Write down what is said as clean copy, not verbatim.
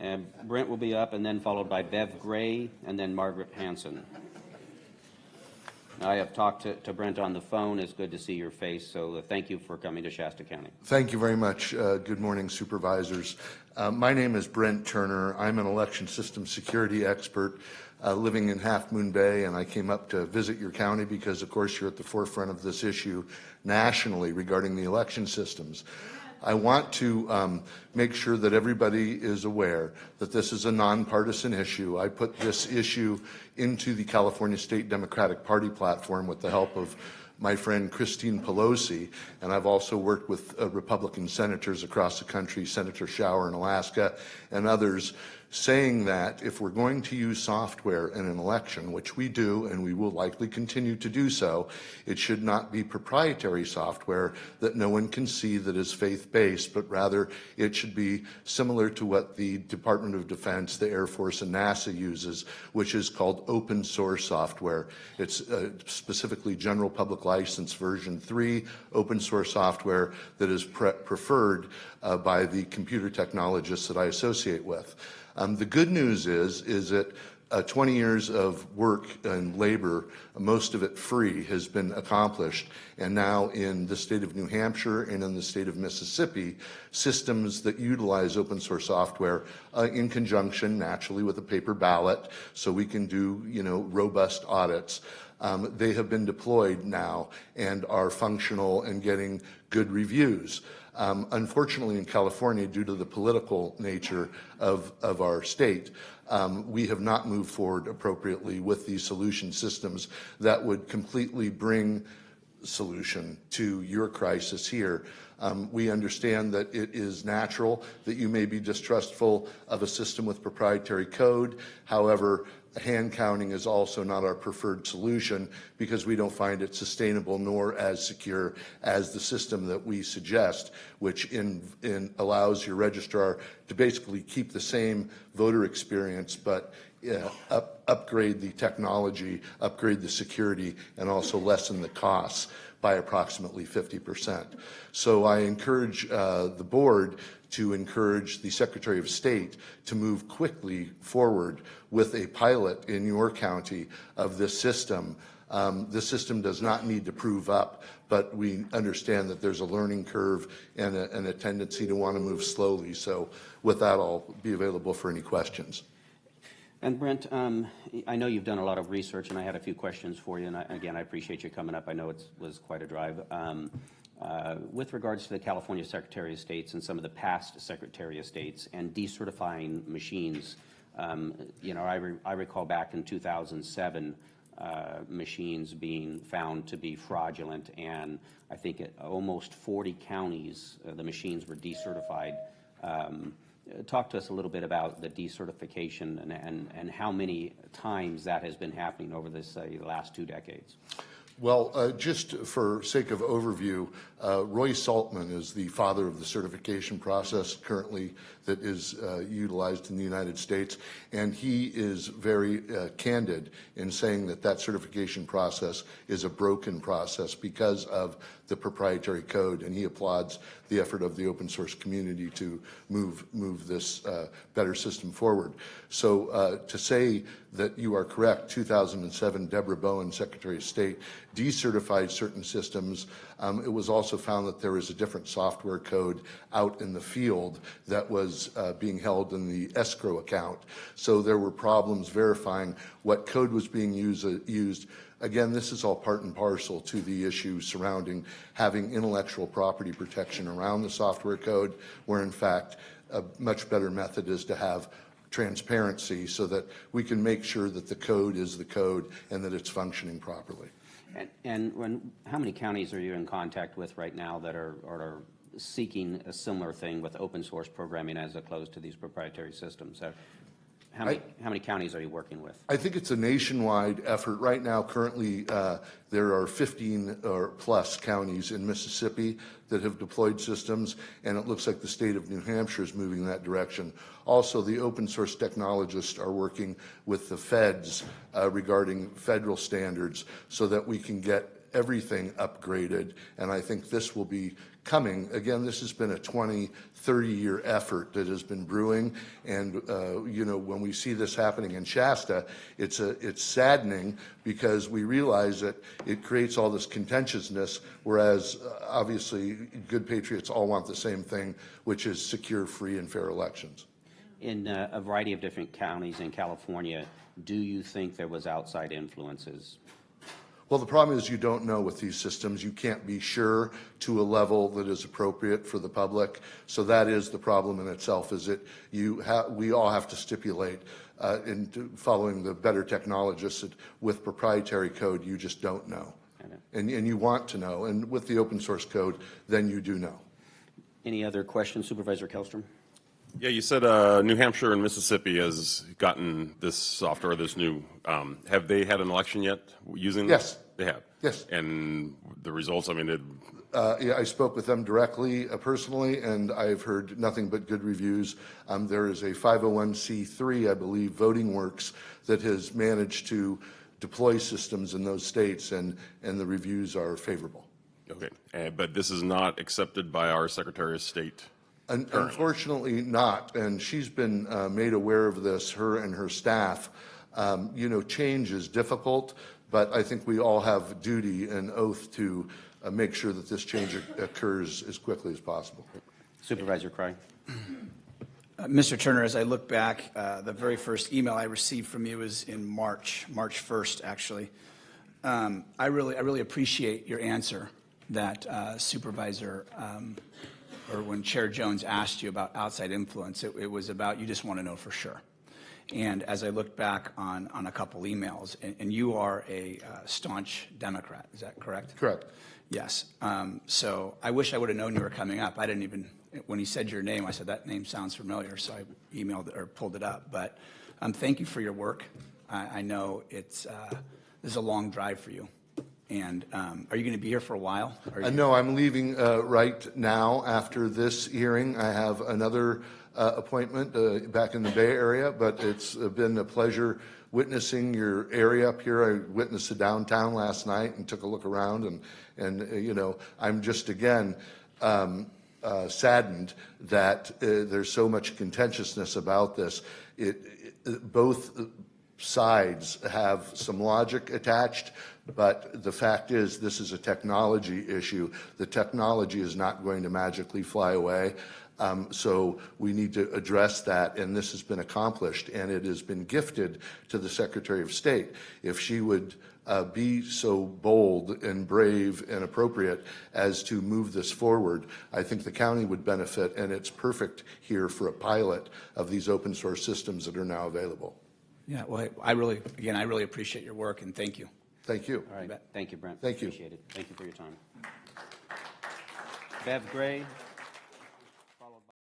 And Brent will be up, and then followed by Bev Gray, and then Margaret Hanson. I have talked to Brent on the phone. It's good to see your face, so thank you for coming to Shasta County. Thank you very much. Good morning, supervisors. My name is Brent Turner. I'm an election system security expert living in Half Moon Bay, and I came up to visit your county because, of course, you're at the forefront of this issue nationally regarding the election systems. I want to make sure that everybody is aware that this is a nonpartisan issue. I put this issue into the California State Democratic Party platform with the help of my friend Christine Pelosi, and I've also worked with Republican senators across the country, Senator Shower in Alaska and others, saying that if we're going to use software in an election, which we do and we will likely continue to do so, it should not be proprietary software that no one can see that is faith-based, but rather it should be similar to what the Department of Defense, the Air Force, and NASA uses, which is called open source software. It's specifically General Public License version 3 open source software that is preferred by the computer technologists that I associate with. The good news is that 20 years of work and labor, most of it free, has been accomplished. And now in the state of New Hampshire and in the state of Mississippi, systems that utilize open source software in conjunction naturally with a paper ballot, so we can do, robust audits. They have been deployed now and are functional and getting good reviews. Unfortunately, in California, due to the political nature of our state, we have not moved forward appropriately with these solution systems that would completely bring solution to your crisis here. We understand that it is natural that you may be distrustful of a system with proprietary code. However, hand counting is also not our preferred solution because we don't find it sustainable nor as secure as the system that we suggest, which allows your registrar to basically keep the same voter experience but upgrade the technology, upgrade the security, and also lessen the costs by approximately 50%. So I encourage the board to encourage the Secretary of State to move quickly forward with a pilot in your county of this system. This system does not need to prove up, but we understand that there's a learning curve and a tendency to want to move slowly. So with that, I'll be available for any questions. And Brent, I know you've done a lot of research, and I had a few questions for you. And again, I appreciate you coming up. I know it was quite a drive. With regards to the California Secretary of States and some of the past Secretary of States and decertifying machines, I recall back in 2007, machines being found to be fraudulent, and I think almost 40 counties, the machines were decertified. Talk to us a little bit about the decertification and how many times that has been happening over this last 2 decades. Well, just for sake of overview, Roy Saltman is the father of the certification process currently that is utilized in the United States, and he is very candid in saying that certification process is a broken process because of the proprietary code, and he applauds the effort of the open source community to move this better system forward. So to say that you are correct, 2007, Deborah Bowen, Secretary of State, decertified certain systems. It was also found that there was a different software code out in the field that was being held in the escrow account. So there were problems verifying what code was being used. Again, this is all part and parcel to the issue surrounding having intellectual property protection around the software code, where in fact a much better method is to have transparency so that we can make sure that the code is the code and that it's functioning properly. And how many counties are you in contact with right now that are seeking a similar thing with open source programming as opposed to these proprietary systems? How many counties are you working with? I think it's a nationwide effort. Right now, currently, there are 15 or plus counties in Mississippi that have deployed systems, and it looks like the state of New Hampshire is moving in that direction. Also, the open source technologists are working with the feds regarding federal standards so that we can get everything upgraded, and I think this will be coming. Again, this has been a 20, 30-year effort that has been brewing, and when we see this happening in Shasta, it's saddening because we realize that it creates all this contentiousness, whereas obviously good patriots all want the same thing, which is secure, free, and fair elections. In a variety of different counties in California, do you think there was outside influences? Well, the problem is you don't know with these systems. You can't be sure to a level that is appropriate for the public. So that is the problem in itself, is that we all have to stipulate into following the better technologists that with proprietary code, you just don't know. And you want to know. And with the open source code, then you do know. Any other questions, Supervisor Kellstrom? Yeah, you said New Hampshire and Mississippi has gotten this software, this new. Have they had an election yet using Yes. this? They have? Yes. And the results, I mean, yeah, I spoke with them directly, personally, and I've heard nothing but good reviews. There is a 501c3, I believe, Voting Works, that has managed to deploy systems in those states, and the reviews are favorable. okay. But this is not accepted by our Secretary of State. Unfortunately not, and she's been made aware of this, her and her staff. Change is difficult, but I think we all have duty and oath to make sure that this change occurs as quickly as possible. Supervisor Cry. Mr. Turner, as I look back, the very first email I received from you was in March 1st, actually. I really appreciate your answer that Supervisor or when Chair Jones asked you about outside influence, it was about you just want to know for sure. And as I looked back on a couple emails, and you are a staunch Democrat, is that correct? Correct. Yes. So I wish I would have known you were coming up. I didn't even, when he said your name, I said, that name sounds familiar, so I emailed it or pulled it up. But thank you for your work. I know this is a long drive for you. And are you going to be here for a while? No, I'm leaving right now after this hearing. I have another appointment back in the Bay Area, but it's been a pleasure witnessing your area up here. I witnessed the downtown last night and took a look around, and I'm just again saddened that there's so much contentiousness about this. Both sides have some logic attached, but the fact is this is a technology issue. The technology is not going to magically fly away. So we need to address that, and this has been accomplished, and it has been gifted to the Secretary of State. If she would be so bold and brave and appropriate as to move this forward, I think the county would benefit, and it's perfect here for a pilot of these open source systems that are now available. Yeah, well, I really appreciate your work, and thank you. Thank you. All right. Thank you, Brent. Thank you. Appreciate it. Thank you for your time. Bev Gray.